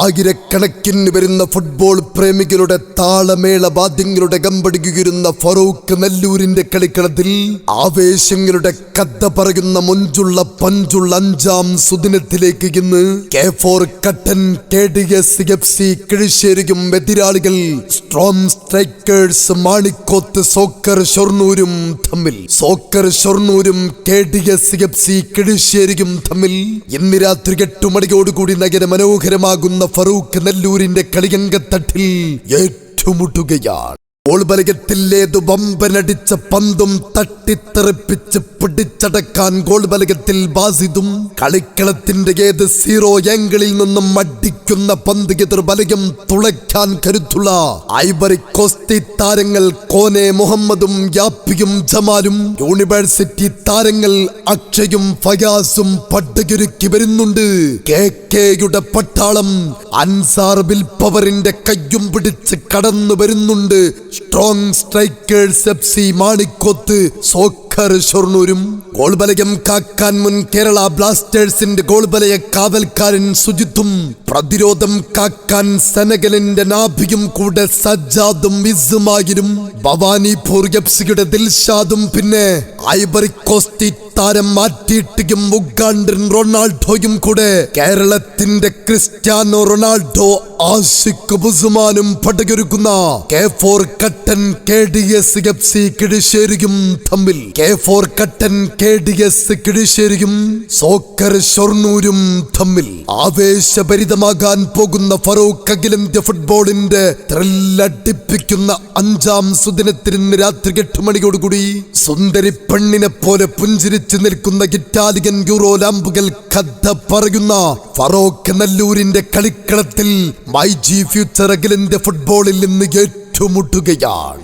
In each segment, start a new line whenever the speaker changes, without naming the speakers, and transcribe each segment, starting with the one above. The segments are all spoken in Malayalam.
ആയിരക്കണക്കിന് വരുന്ന ഫുട്ബോൾ പ്രേമികളുടെ താളമേള വാദ്യങ്ങളുടെ കമ്പടിക്കുകിരുന്ന ഫറൂഖ് നെല്ലൂരിന്റെ കളിക്കളത്തിൽ ആവേശങ്ങളുടെ കഥ പറയുന്ന മൊഞ്ചുള്ള പഞ്ചുള്ള അഞ്ചാം സുദിനത്തിലേക്ക് ഇന്ന് K4 കട്ടൻ KDS-FC കിഴിശ്ശേരിയും എതിരാളികൾ സ്ട്രോങ് സ്ട്രൈക്കേഴ്സ് മാണിക്കോത്ത് സോക്കർ ഷൊർണൂരും തമ്മിൽ KDS-FC കിഴിശ്ശേരിയും തമ്മിൽ ഇന്ന് രാത്രി 8 മണിയോടുകൂടി നഗര മനോഹരമാകുന്ന ഫറൂഖ് നെല്ലൂരിന്റെ കളിയങ്കത്തട്ടിൽ ഏറ്റുമുട്ടുകയാണ്. ഗോൾ ബലകത്തിലേതു വമ്പനടിച്ച പന്തും തട്ടിത്തെറിപ്പിച്ച് പിടിച്ചടക്കാൻ ഗോൾ ബലകത്തിൽ ബാസിദും കളിക്കളത്തിന്റെ ഏത് സീറോ ആംഗിളിൽ നിന്നും അടിക്കുന്ന പന്ത് എതിർ ബലകം തുളയ്ക്കാൻ കരുത്തുള്ള ഐവറി കോസ്റ്റ് താരങ്ങൾ കോനെ മുഹമ്മദും യാപ്പിയും ജമാലും യൂണിവേഴ്സിറ്റി താരങ്ങൾ അക്ഷയും ഫയാസും പട്ടയൊരുക്കി വരുന്നുണ്ട്. KKയുടെ പട്ടാളം അൻസാർ വിൽപ്പവറിന്റെ കയ്യും പിടിച്ച് കടന്നു വരുന്നുണ്ട്. Strong strikers FC Manikoth soccer ഷൊർണൂരും ഗോൾ ബലയം കാക്കാൻ മുൻ കേരള ബ്ലാസ്റ്റേഴ്സിന്റെ ഗോൾ ബലയ കാവൽക്കാരൻ സുജിത്തും പ്രതിരോധം കാക്കാൻ സെനഗലിന്റെ നാഭിയും കൂടെ സജ്ജാദും ഇസ്മായിലും ഭവാനിപൂർ FCയുടെ ദിൽഷാദും പിന്നെ ഐവറി കോസ്റ്റ് താരം മാറ്റിയിട്ടും ഉഗാണ്ടൻ റൊണാൾഡോയും കൂടെ കേരളത്തിന്റെ ക്രിസ്ത്യാനോ റൊണാൾഡോ ആഷിഖ് ബുസുമാനും പടയൊരുക്കുന്ന K4 കട്ടൻ KDS-FC കിഴിശ്ശേരിയും തമ്മിൽ K4 കട്ടൻ KDS കിഴിശ്ശേരിയും സോക്കർ ഷൊർണൂരും തമ്മിൽ ആവേശഭരിതമാകാൻ പോകുന്ന ഫറൂഖ് അഖിലേന്ത്യാ ഫുട്ബോളിന്റെ ത്രില്ലടിപ്പിക്കുന്ന അഞ്ചാം സുദിനത്തിൽ ഇന്ന് രാത്രി 8 മണിയോടുകൂടി സുന്ദരി പെണ്ണിനെ പോലെ പുഞ്ചിരിച്ച് നിൽക്കുന്ന ഇറ്റാലിയൻ യൂറോ ലാമ്പുകൾ കഥ പറയുന്ന ഫറൂഖ് നെല്ലൂരിന്റെ കളിക്കളത്തിൽ MyG ഫ്യൂച്ചർ അഖിലേന്ത്യാ ഫുട്ബോളിൽ നിന്ന് ഏറ്റുമുട്ടുകയാണ്.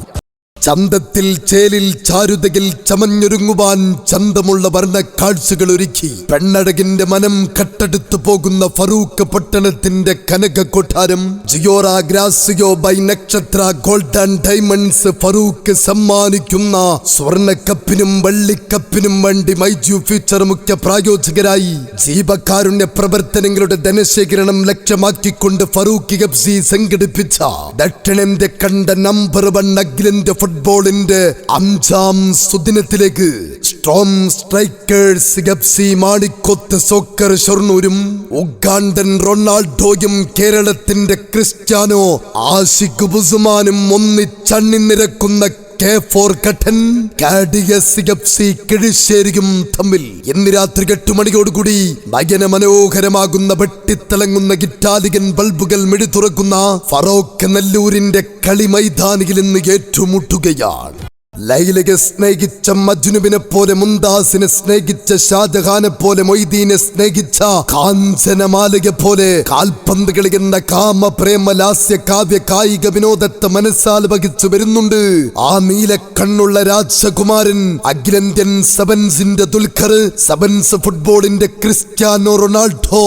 ചന്തത്തിൽ ചേലിൽ ചാരുതയിൽ ചമഞ്ഞൊരുങ്ങുവാൻ ചന്തമുള്ള വർണ്ണ കാഴ്ചകൾ ഒരുക്കി പെണ്ണഴകിന്റെ മനം കട്ടെടുത്തു പോകുന്ന ഫറൂഖ് പട്ടണത്തിന്റെ കനക കൊട്ടാരം ജിയോറ ഗ്രാസിയോ ബൈ നക്ഷത്ര ഗോൾഡ് ആൻഡ് ഡയമണ്ട്സ് ഫറൂഖ് സമ്മാനിക്കുന്ന സ്വർണ്ണ കപ്പിനും വെള്ളിക്കപ്പിനും വേണ്ടി MyG ഫ്യൂച്ചർ മുഖ്യ പ്രായോജകരായി ജീവകാരുണ്യ പ്രവർത്തനങ്ങളുടെ ധനശേഖരണം ലക്ഷ്യമാക്കിക്കൊണ്ട് ഫറൂഖ് FC സംഘടിപ്പിച്ച ദക്ഷിണേന്ത്യ കണ്ട നമ്പർ 1 അഖിലേന്ത്യാ ഫുട്ബോളിന്റെ അഞ്ചാം സുദിനത്തിലേക്ക് strong strikers FC Manikoth soccer ഷൊർണൂരും ഉഗാണ്ടൻ റൊണാൾഡോയും കേരളത്തിന്റെ ക്രിസ്ത്യാനോ ആഷിഖ് ബുസുമാനും ഒന്നിച്ചണ്ണിനിരക്കുന്ന K4 കട്ടൻ KDS-FC കിഴിശ്ശേരിയും തമ്മിൽ ഇന്ന് രാത്രി 8 മണിയോടുകൂടി നയന മനോഹരമാകുന്ന വെട്ടിത്തിളങ്ങുന്ന ഇറ്റാലിയൻ ബൾബുകൾ മിഴി തുറക്കുന്ന ഫറൂഖ് നെല്ലൂരിന്റെ കളി മൈതാനിയിൽ ഇന്ന് ഏറ്റുമുട്ടുകയാണ്. ലൈലയെ സ്നേഹിച്ച മജ്നുവിനെ പോലെ മുംതാസിനെ സ്നേഹിച്ച ഷാജഹാനെ പോലെ മൊയ്തീനെ സ്നേഹിച്ച കാഞ്ചനമാലയെ പോലെ കാൽപന്ത് കളിക്കുന്ന കാമപ്രേമ ലാസ്യ കാവ്യ കായിക വിനോദത്തെ മനസ്സാൽ വഹിച്ചു വരുന്നുണ്ട്. ആ നീലക്കണ്ണുള്ള രാജകുമാരൻ അഖിലേന്ത്യൻ സെവൻസിന്റെ ദുൽഖർ, സെവൻസ് ഫുട്ബോളിന്റെ ക്രിസ്ത്യാനോ റൊണാൾഡോ,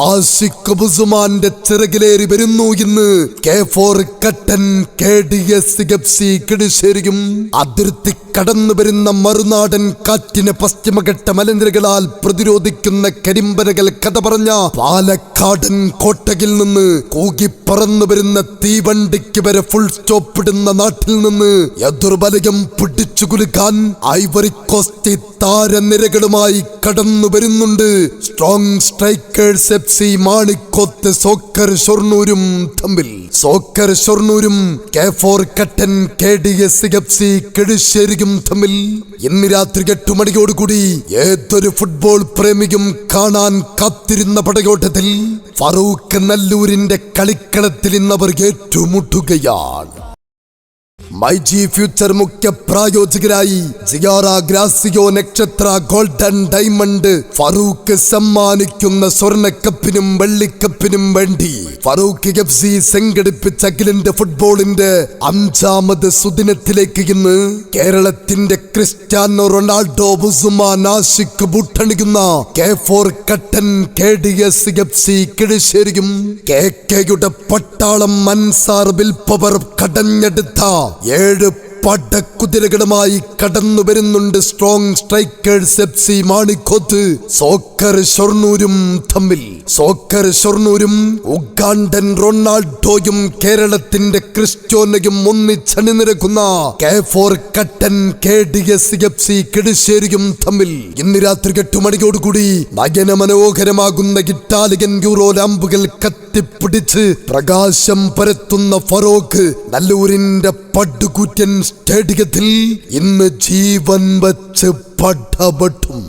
ആഷിഖ് ബുസുമാന്റെ ചിറകിലേറി വരുന്നു ഇന്ന് K4 കട്ടൻ KDS-FC കിഴിശ്ശേരിയും അതിർത്തി കടന്നു വരുന്ന മറുനാടൻ കാറ്റിനെ പശ്ചിമഘട്ട മലനിരകളാൽ പ്രതിരോധിക്കുന്ന കരിമ്പനകൾ കഥ പറഞ്ഞ പാലക്കാടൻ കോട്ടയിൽ നിന്ന് കൂകിപ്പറന്നു വരുന്ന തീവണ്ടിക്ക് വരെ ഫുൾ സ്റ്റോപ്പ് ഇടുന്ന നാട്ടിൽ നിന്ന് എതിർബലയം പിടിച്ചു കുലുക്കാൻ ഐവറി കോസ്റ്റ് താരനിരകളുമായി കടന്നു വരുന്നുണ്ട്. Strong strikers FC Manikoth soccer ഷൊർണൂരും തമ്മിൽ K4 കട്ടൻ KDS-FC കിഴിശ്ശേരിയും തമ്മിൽ ഇന്ന് രാത്രി 8 മണിയോടുകൂടി ഏതൊരു ഫുട്ബോൾ പ്രേമിയും കാണാൻ കാത്തിരുന്ന പടയോട്ടത്തിൽ ഫറൂഖ് നെല്ലൂരിന്റെ കളിക്കളത്തിൽ ഇന്നവർ ഏറ്റുമുട്ടുകയാണ്. MyG ഫ്യൂച്ചർ മുഖ്യ പ്രായോജകരായി ജിയോറ ഗ്രാസിയോ നക്ഷത്ര ഗോൾഡ് ആൻഡ് ഡയമണ്ട് ഫറൂഖ് സമ്മാനിക്കുന്ന സ്വർണ്ണക്കപ്പിനും വെള്ളിക്കപ്പിനും വേണ്ടി ഫറൂഖ് FC സംഘടിപ്പിച്ച അഖിലേന്ത്യാ ഫുട്ബോളിന്റെ അഞ്ചാമത് സുദിനത്തിലേക്ക് ഇന്ന് കേരളത്തിന്റെ ക്രിസ്ത്യാനോ റൊണാൾഡോ ബുസുമാൻ ആഷിഖ് ബൂട്ടണിക്കുന്ന K4 കട്ടൻ KDS-FC കിഴിശ്ശേരിയും KKയുടെ പട്ടാളം അൻസാർ വിൽപ്പവർ കടഞ്ഞെടുത്ത 7 പടക്കുതിരകളുമായി കടന്നു വരുന്നുണ്ട് strong strikers FC Manikoth soccer ഷൊർണൂരും തമ്മിൽ. സോക്കർ ഷൊർണൂരും ഉഗാണ്ടൻ റൊണാൾഡോയും കേരളത്തിന്റെ ക്രിസ്റ്റ്യാനോയും ഒന്നിച്ചണിനിരക്കുന്ന K4 കട്ടൻ KDS FC കിടശ്ശേരിയും തമ്മിൽ ഇന്ന് രാത്രി 8 മണിയോടുകൂടി നയനമനോഹരമാകുന്ന ഇറ്റാലിയൻ യൂറോ ലാമ്പുകൾ കത്തിപ്പിടിച്ച് പ്രകാശം പരത്തുന്ന ഫറോക്ക് നല്ലൂരിന്റെ പടുകൂറ്റൻ സ്റ്റേഡിയത്തിൽ ഇന്ന് ജീവൻ വച്ച് പടപെട്ടും.